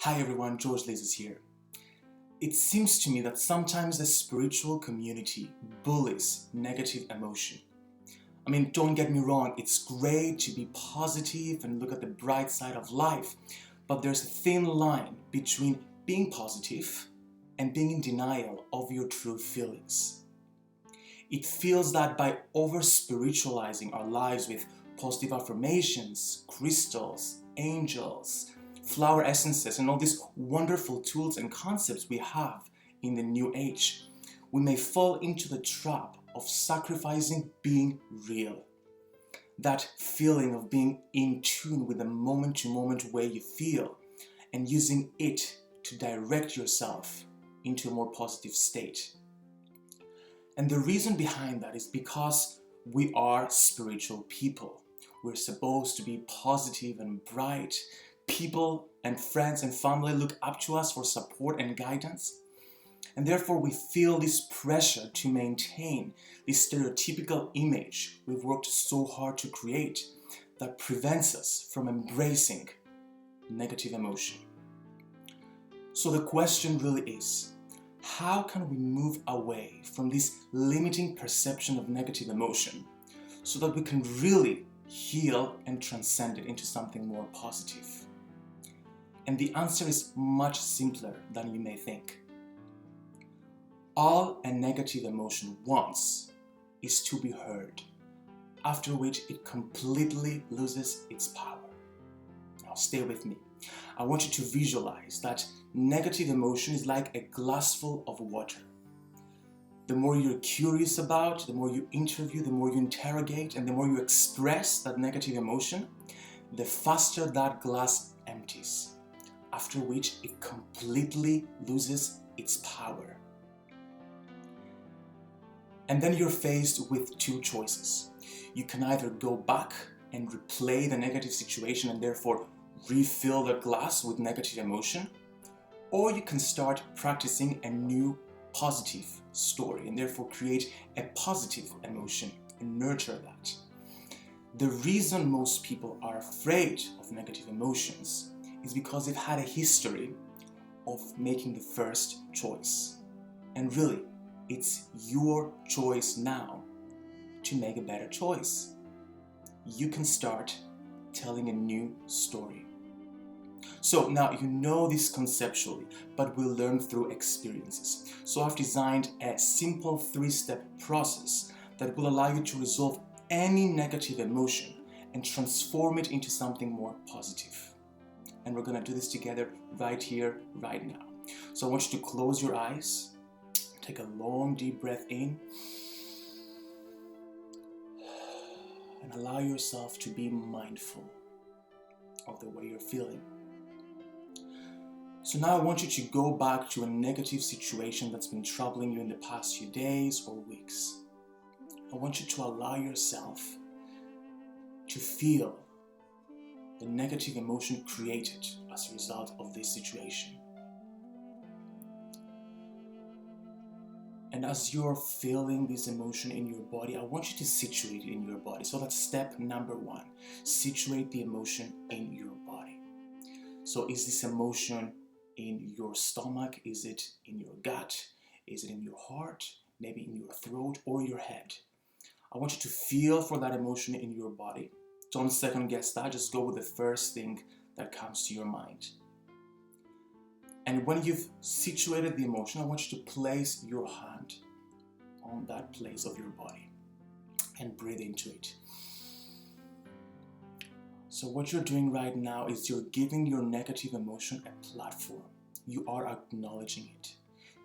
Hi everyone, Lizos here. It seems to me that sometimes the spiritual community bullies negative emotion. Don't get me wrong, it's great to be positive and look at the bright side of life, but there's a thin line between being positive and being in denial of your true feelings. It feels that by over-spiritualizing our lives with positive affirmations, crystals, angels, flower essences, and all these wonderful tools and concepts we have in the new age, we may fall into the trap of sacrificing being real. That feeling of being in tune with the moment-to-moment way you feel and using it to direct yourself into a more positive state. And the reason behind that is because we are spiritual people. We're supposed to be positive and bright. People and friends and family look up to us for support and guidance. And therefore we feel this pressure to maintain this stereotypical image we've worked so hard to create that prevents us from embracing negative emotion. So the question really is, how can we move away from this limiting perception of negative emotion so that we can really heal and transcend it into something more positive? And the answer is much simpler than you may think. All a negative emotion wants is to be heard, after which it completely loses its power. Now stay with me. I want you to visualize that negative emotion is like a glass full of water. The more you're curious about, the more you interview, the more you interrogate, and the more you express that negative emotion, the faster that glass empties, after which it completely loses its power. And then you're faced with two choices. You can either go back and replay the negative situation and therefore refill the glass with negative emotion, or you can start practicing a new positive story and therefore create a positive emotion and nurture that. The reason most people are afraid of negative emotions is because they've had a history of making the first choice. And really, it's your choice now to make a better choice. You can start telling a new story. So now you know this conceptually, but we'll learn through experiences. So I've designed a simple 3-step process that will allow you to resolve any negative emotion and transform it into something more positive. And we're going to do this together right here, right now. So I want you to close your eyes, take a long deep breath in, and allow yourself to be mindful of the way you're feeling. So now I want you to go back to a negative situation that's been troubling you in the past few days or weeks. I want you to allow yourself to feel the negative emotion created as a result of this situation. And as you're feeling this emotion in your body, I want you to situate it in your body. So that's step number 1. Situate the emotion in your body. So is this emotion in your stomach? Is it in your gut? Is it in your heart? Maybe in your throat or your head? I want you to feel for that emotion in your body. Don't second guess that, just go with the first thing that comes to your mind. And when you've situated the emotion, I want you to place your hand on that place of your body and breathe into it. So what you're doing right now is you're giving your negative emotion a platform. You are acknowledging it.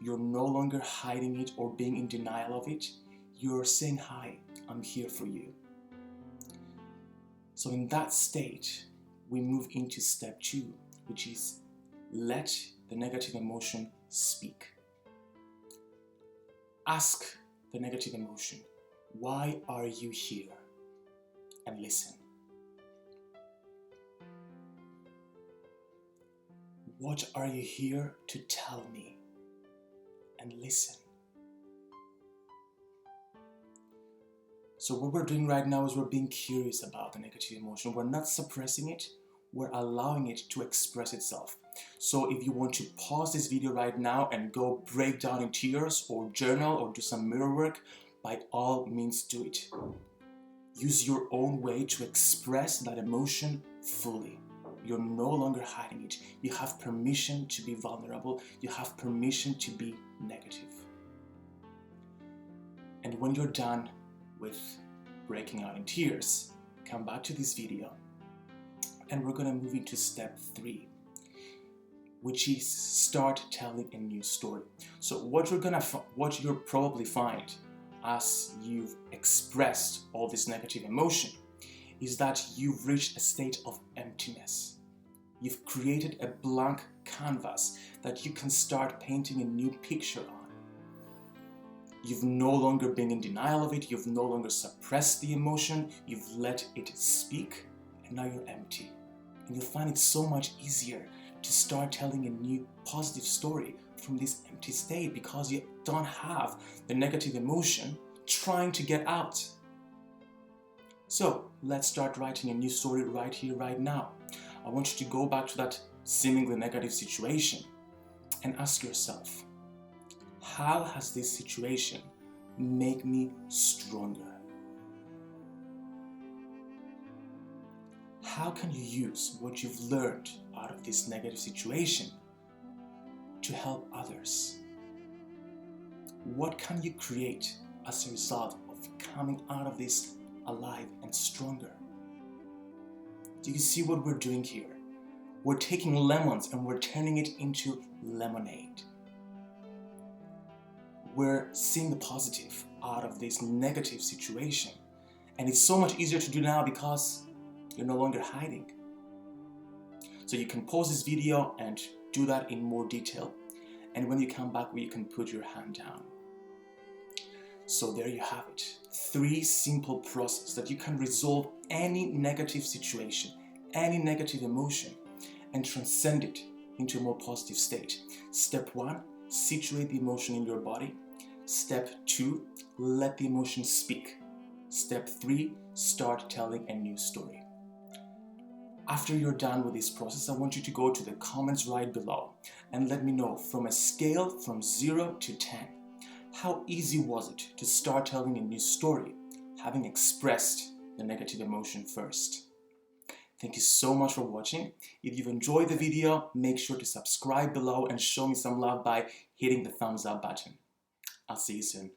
You're no longer hiding it or being in denial of it. You're saying, hi, I'm here for you. So in that state, we move into step 2, which is let the negative emotion speak. Ask the negative emotion, why are you here? And listen. What are you here to tell me? And listen. So what we're doing right now is we're being curious about the negative emotion. We're not suppressing it, we're allowing it to express itself. So if you want to pause this video right now and go break down in tears or journal or do some mirror work, by all means do it. Use your own way to express that emotion fully. You're no longer hiding it. You have permission to be vulnerable. You have permission to be negative. And when you're done with breaking out in tears, come back to this video and we're going to move into step 3, which is start telling a new story. So what you'll probably find as you've expressed all this negative emotion is that you've reached a state of emptiness. You've created a blank canvas that you can start painting a new picture on. You've no longer been in denial of it, you've no longer suppressed the emotion, you've let it speak, and now you're empty. And you'll find it so much easier to start telling a new positive story from this empty state because you don't have the negative emotion trying to get out. So let's start writing a new story right here, right now. I want you to go back to that seemingly negative situation and ask yourself, how has this situation made me stronger? How can you use what you've learned out of this negative situation to help others? What can you create as a result of coming out of this alive and stronger? Do you see what we're doing here? We're taking lemons and we're turning it into lemonade. We're seeing the positive out of this negative situation. And it's so much easier to do now because you're no longer hiding. So you can pause this video and do that in more detail. And when you come back, you can put your hand down. So there you have it. 3 simple processes that you can resolve any negative situation, any negative emotion, and transcend it into a more positive state. Step 1, situate the emotion in your body. Step 2, let the emotion speak. Step 3, start telling a new story. After you're done with this process, I want you to go to the comments right below and let me know from a scale from 0 to 10. How easy was it to start telling a new story, having expressed the negative emotion first? Thank you so much for watching. If you've enjoyed the video, make sure to subscribe below and show me some love by hitting the thumbs up button. I'll see you soon.